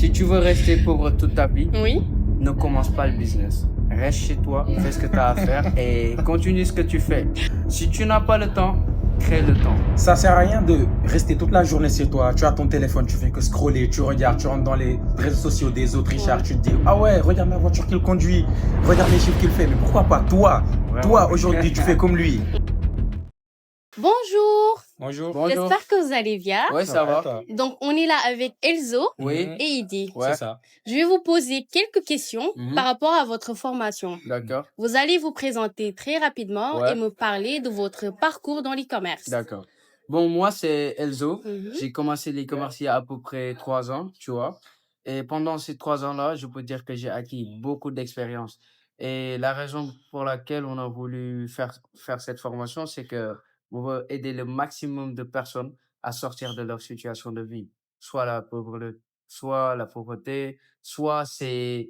Si tu veux rester pauvre toute ta vie, Oui. ne commence pas le business. Reste chez toi, fais ce que tu as à faire et continue ce que tu fais. Si tu n'as pas le temps, crée le temps. Ça sert à rien de rester toute la journée chez toi. Tu as ton téléphone, tu fais que scroller, tu regardes, tu rentres dans les réseaux sociaux des autres Richard, tu te dis ah ouais, regarde la voiture qu'il conduit, regarde les chiffres qu'il fait. Mais pourquoi pas toi? Toi aujourd'hui, tu fais comme lui. Bonjour. Bonjour. Bonjour. J'espère que vous allez bien. Ouais, ça va. Toi. Donc, on est là avec Elzo Oui. et Idi. Ouais. C'est ça. Je vais vous poser quelques questions Mhm. par rapport à votre formation. D'accord. Vous allez vous présenter très rapidement Ouais. et me parler de votre parcours dans l'e-commerce. D'accord. Bon, moi, c'est Elzo. Mhm. J'ai commencé l'e-commerce il y a à peu près 3 ans, tu vois. Et pendant ces 3 ans-là, je peux dire que j'ai acquis beaucoup d'expérience. Et la raison pour laquelle on a voulu faire cette formation, c'est que on veut aider le maximum de personnes à sortir de leur situation de vie. Soit la pauvreté, soit c'est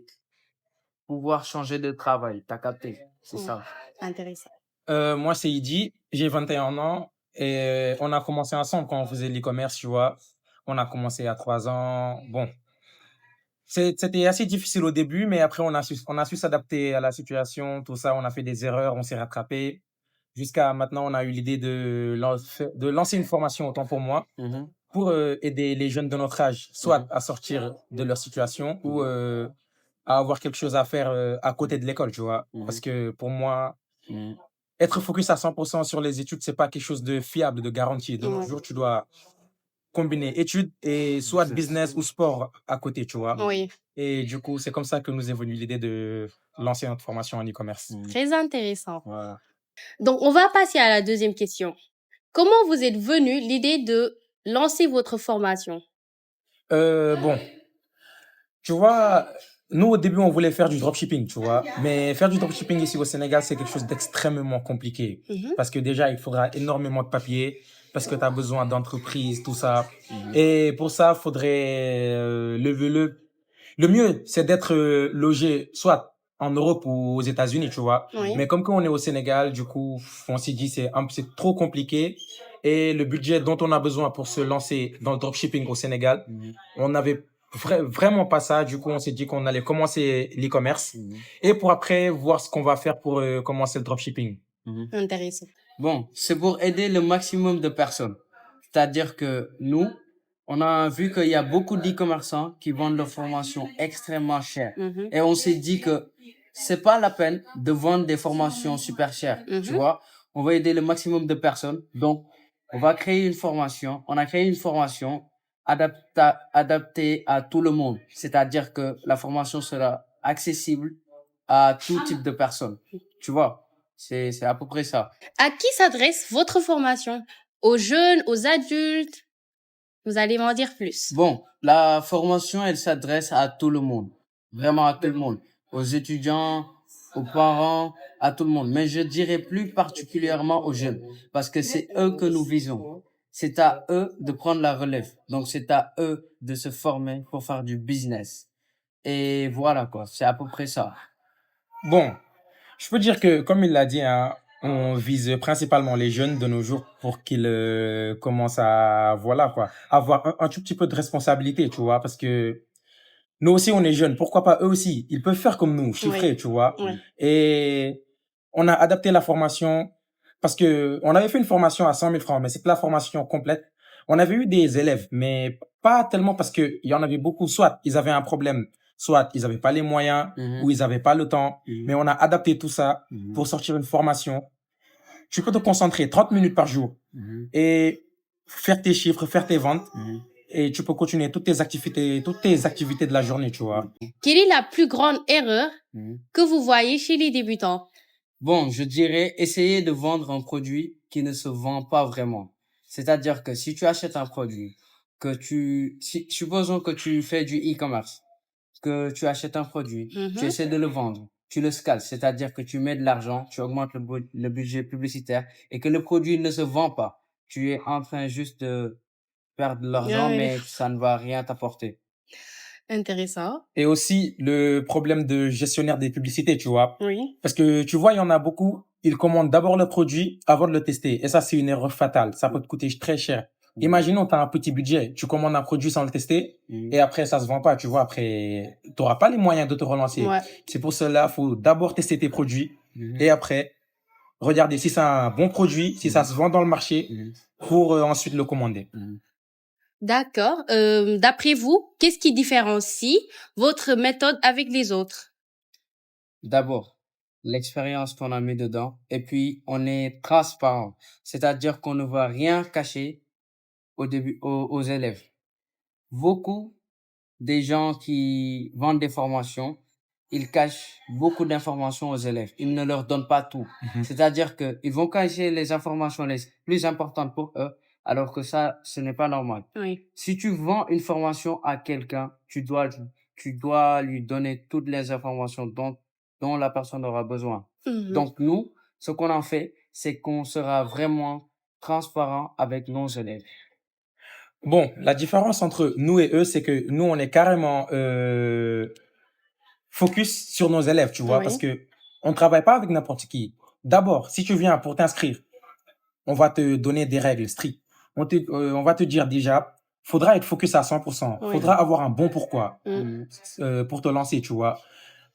pouvoir changer de travail. T'as capté? C'est Ouais. ça. Intéressant. Moi, c'est Idi, j'ai 21 ans et on a commencé ensemble quand on faisait l'e-commerce, tu vois. On a commencé il y a 3 ans. Bon, c'était assez difficile au début, mais après, on a su s'adapter à la situation, tout ça. On a fait des erreurs, on s'est rattrapé. Jusqu'à maintenant, on a eu l'idée de lancer une formation, autant pour moi, Mhm. pour aider les jeunes de notre âge, soit à sortir de leur situation ou à avoir quelque chose à faire à côté de l'école, tu vois. Parce que pour moi, Mhm. être focus à 100% sur les études, c'est pas quelque chose de fiable, de garanti. De nos Ouais. jours, tu dois combiner études et soit business ou sport à côté, tu vois. Oui. Et du coup, c'est comme ça que nous est venue l'idée de lancer notre formation en e-commerce. Très intéressant. Voilà. Donc, on va passer à la deuxième question. Comment vous êtes venu l'idée de lancer votre formation? Bon, tu vois, nous au début, on voulait faire du dropshipping, tu vois. Mais faire du dropshipping ici au Sénégal, c'est quelque chose d'extrêmement compliqué. Mhm. Parce que déjà, il faudra énormément de papiers, parce que tu as besoin d'entreprises, tout ça. Et pour ça, il faudrait le mieux, c'est d'être logé soit en Europe ou aux États-Unis, tu vois. Oui. Mais comme qu'on est au Sénégal, du coup, on s'est dit c'est trop compliqué. Et le budget dont on a besoin pour se lancer dans le dropshipping au Sénégal, on n'avait vraiment pas ça. Du coup, on s'est dit qu'on allait commencer l'e-commerce et pour après voir ce qu'on va faire pour commencer le dropshipping. Intéressant. Bon, c'est pour aider le maximum de personnes. C'est-à-dire que nous, on a vu qu'il y a beaucoup d'e-commerçants qui vendent leurs formations extrêmement chères. Mhm. Et on s'est dit que c'est pas la peine de vendre des formations super chères. Tu vois, on va aider le maximum de personnes. Donc, on va créer une formation. On a créé une formation adaptée à tout le monde. C'est-à-dire que la formation sera accessible à tout type de personnes. Tu vois, c'est à peu près ça. À qui s'adresse votre formation? Aux jeunes, aux adultes? Vous allez m'en dire plus. Bon, la formation, elle s'adresse à tout le monde. Vraiment à tout le monde. Aux étudiants, aux parents, à tout le monde. Mais je dirais plus particulièrement aux jeunes. Parce que c'est eux que nous visons. C'est à eux de prendre la relève. Donc, c'est à eux de se former pour faire du business. Et voilà, quoi. C'est à peu près ça. Bon, je peux dire que, comme il l'a dit, hein, on vise principalement les jeunes de nos jours pour qu'ils commencent à, voilà quoi, avoir un tout petit peu de responsabilité, tu vois, parce que nous aussi, on est jeunes. Pourquoi pas eux aussi? Ils peuvent faire comme nous, chiffrer, Oui. tu vois. Oui. Et on a adapté la formation parce que on avait fait une formation à 100 000 francs, mais c'était la formation complète. On avait eu des élèves, mais pas tellement parce que il y en avait beaucoup. Soit ils avaient un problème, soit ils avaient pas les moyens, ou ils avaient pas le temps. Mais on a adapté tout ça pour sortir une formation. Tu peux te concentrer 30 minutes par jour et faire tes chiffres, faire tes ventes. Et tu peux continuer toutes tes activités de la journée, tu vois. Quelle est la plus grande erreur que vous voyez chez les débutants? Bon, je dirais essayer de vendre un produit qui ne se vend pas vraiment. C'est-à-dire que si tu achètes un produit, supposons que tu fais du e-commerce, que tu achètes un produit, tu essaies de le vendre, tu le scales, c'est-à-dire que tu mets de l'argent, tu augmentes le budget publicitaire et que le produit ne se vend pas. Tu es en train juste de perdre de l'argent, Oui. mais ça ne va rien t'apporter. Intéressant. Et aussi, le problème de gestionnaire des publicités, tu vois. Oui. Parce que, tu vois, il y en a beaucoup, ils commandent d'abord le produit avant de le tester. Et ça, c'est une erreur fatale. Ça peut te coûter très cher. Imaginons, tu as un petit budget, tu commandes un produit sans le tester, et après, ça se vend pas, tu vois. Après, tu n'auras pas les moyens de te relancer. Ouais. C'est pour cela, faut d'abord tester tes produits, et après, regarder si c'est un bon produit, si ça se vend dans le marché, pour ensuite le commander. D'accord. D'après vous, qu'est-ce qui différencie votre méthode avec les autres? D'abord, l'expérience qu'on a mis dedans, et puis on est transparent. C'est-à-dire qu'on ne va rien cacher au début aux élèves. Beaucoup des gens qui vendent des formations, ils cachent beaucoup d'informations aux élèves. Ils ne leur donnent pas tout. C'est-à-dire que ils vont cacher les informations les plus importantes pour eux, alors que ça, ce n'est pas normal. Oui. Si tu vends une formation à quelqu'un, tu dois lui donner toutes les informations dont la personne aura besoin. Mhm. Donc, nous, ce qu'on en fait, c'est qu'on sera vraiment transparent avec nos élèves. Bon, la différence entre nous et eux, c'est que nous, on est carrément focus sur nos élèves, tu vois, Oui. parce que on ne travaille pas avec n'importe qui. D'abord, si tu viens pour t'inscrire, on va te donner des règles strictes. On va te dire déjà, faudra être focus à 100%. Oui. Faudra avoir un bon pourquoi pour te lancer, tu vois.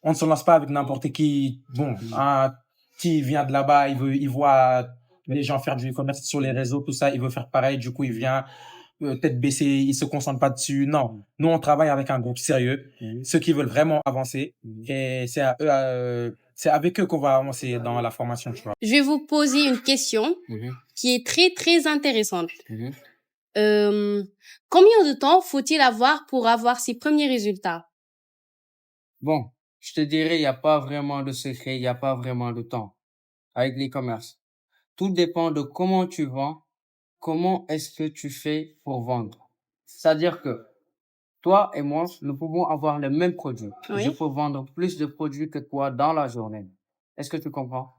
On ne se lance pas avec n'importe qui. Bon, un qui vient de là-bas, il voit les gens faire du commerce sur les réseaux, tout ça, il veut faire pareil, du coup, il vient tête baissée, il se concentre pas dessus. Non, nous, on travaille avec un groupe sérieux, ceux qui veulent vraiment avancer, et c'est à eux, c'est avec eux qu'on va avancer dans la formation, tu vois. Je vais vous poser une question qui est très, très intéressante. Combien de temps faut-il avoir pour avoir ses premiers résultats? Bon, je te dirais, il n'y a pas vraiment de secret, il n'y a pas vraiment de temps avec l'e-commerce. Tout dépend de comment tu vends, comment est-ce que tu fais pour vendre. C'est-à-dire que toi et moi, nous pouvons avoir le même produit. Oui. Je peux vendre plus de produits que toi dans la journée. Est-ce que tu comprends?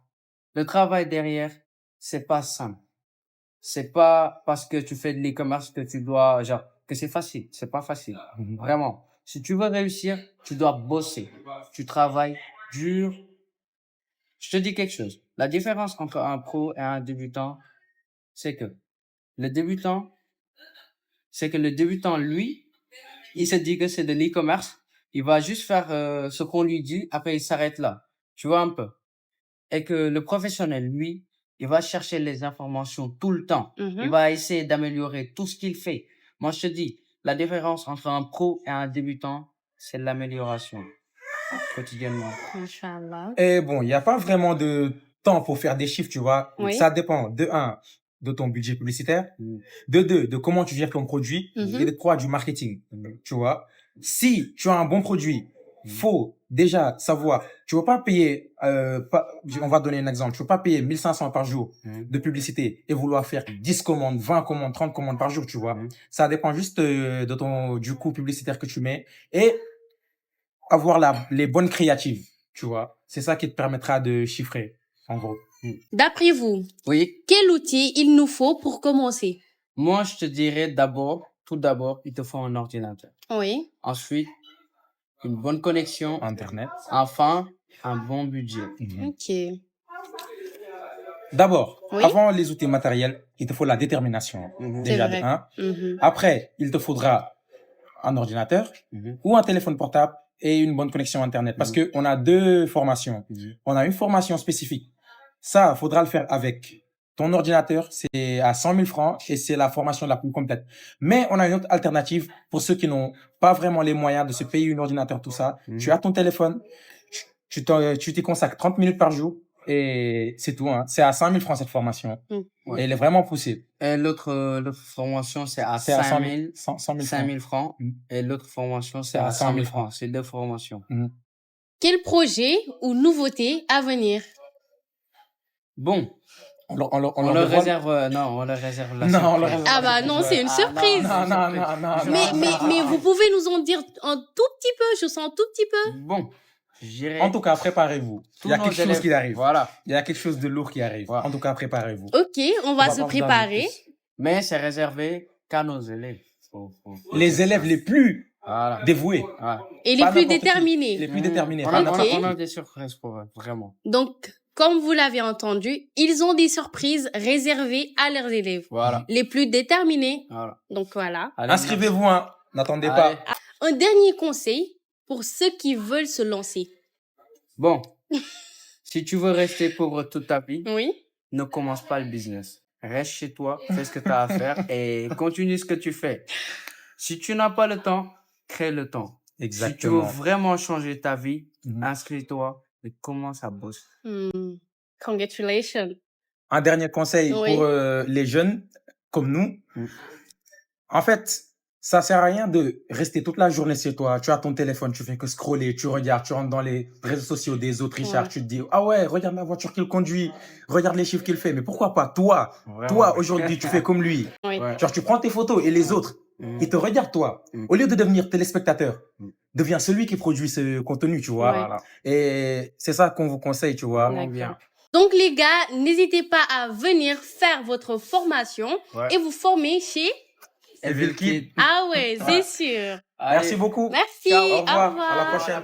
Le travail derrière, c'est pas simple. C'est pas parce que tu fais de l'e-commerce que tu dois, genre, que c'est facile. C'est pas facile. Vraiment. Si tu veux réussir, tu dois bosser. Tu travailles dur. Je te dis quelque chose. La différence entre un pro et un débutant, c'est que le débutant, lui, il se dit que c'est de l'e-commerce. Il va juste faire ce qu'on lui dit, après il s'arrête là. Tu vois un peu. Et que le professionnel, lui, il va chercher les informations tout le temps. Il va essayer d'améliorer tout ce qu'il fait. Moi, je te dis, la différence entre un pro et un débutant, c'est l'amélioration quotidiennement. Inch'Allah. Et bon, il n'y a pas vraiment de temps pour faire des chiffres, tu vois. Oui. Ça dépend, de 1, de ton budget publicitaire, de 2, de comment tu gères ton produit, et de 3, du marketing, tu vois. Si tu as un bon produit, faut déjà savoir, tu veux pas payer, on va donner un exemple, tu veux pas payer 1500 par jour de publicité et vouloir faire 10 commandes, 20 commandes, 30 commandes par jour, tu vois. Ça dépend juste du coût publicitaire que tu mets et avoir les bonnes créatives, tu vois. C'est ça qui te permettra de chiffrer, en gros. D'après vous, Oui. quel outil il nous faut pour commencer? Moi, je te dirais tout d'abord, il te faut un ordinateur. Oui. Ensuite, une bonne connexion. Internet. Enfin, un bon budget. Ok. D'abord, Oui. avant les outils matériels, il te faut la détermination. Déjà C'est de vrai. 1. Après, il te faudra un ordinateur ou un téléphone portable et une bonne connexion Internet. Parce que on a 2 formations. On a une formation spécifique. Ça, faudra le faire avec ton ordinateur. C'est à 100 000 francs et c'est la formation la plus complète. Mais on a une autre alternative pour ceux qui n'ont pas vraiment les moyens de se payer un ordinateur, tout ça. Tu as ton téléphone, tu t'y consacres 30 minutes par jour et c'est tout. C'est à 100 000 francs cette formation. Et elle est vraiment poussée. Et l'autre formation, c'est à C'est à 5 100 000 francs. Et l'autre formation, c'est à 100 000 francs. C'est 2 formations. Quel projet ou nouveauté à venir? Bon. On le réserve, on le réserve la Non, surprise. on le réserve. Ah bah non, c'est une surprise. Non. Mais vous pouvez nous en dire un tout petit peu, je sens un tout petit peu. Bon, j'irai. En tout cas, préparez-vous. Il y a quelque chose qui arrive. Voilà. Il y a quelque chose de lourd qui arrive. Voilà. En tout cas, préparez-vous. Ok, on va se préparer. Mais c'est réservé qu'à nos élèves. Les élèves les plus dévoués. Voilà. Et les Pas plus n'importe qui. déterminés. Les plus déterminés. On Pas n'importe qui. a des surprises pour eux, vraiment. Donc, comme vous l'avez entendu, ils ont des surprises réservées à leurs élèves. Voilà. Les plus déterminés. Voilà. Donc voilà. Allez, Inscrivez-vous, hein. N'attendez Allez. pas. Un dernier conseil pour ceux qui veulent se lancer. Bon. Si tu veux rester pauvre toute ta vie, Oui. ne commence pas le business. Reste chez toi, fais ce que tu as à faire et continue ce que tu fais. Si tu n'as pas le temps, crée le temps. Si tu veux Exactement. vraiment changer ta vie, Mhm. inscris-toi et commence à bosser. Congratulations. Un dernier conseil Oui. pour les jeunes comme nous. Mm. En fait, ça sert à rien de rester toute la journée chez toi. Tu as ton téléphone, tu fais que scroller, tu regardes, tu rentres dans les réseaux sociaux des autres, Richard, Ouais. tu te dis, ah ouais, regarde la voiture qu'il conduit, regarde les chiffres qu'il fait. Mais pourquoi pas toi? Vraiment. Toi, aujourd'hui, tu fais comme lui. Oui. Ouais. Genre, tu prends tes photos et les autres, ils te regardent toi. Mm. Au lieu de devenir téléspectateur, Mm. deviens celui qui produit ce contenu, tu vois. Ouais. Voilà. Et c'est ça qu'on vous conseille, tu vois. Vraiment D'accord. bien. Donc les gars, n'hésitez pas à venir faire votre formation Ouais. et vous former chez... Evil Kid. Ah ouais, c'est sûr. Allez. Merci beaucoup. Merci. Ciao, Au revoir. Au revoir. À la prochaine.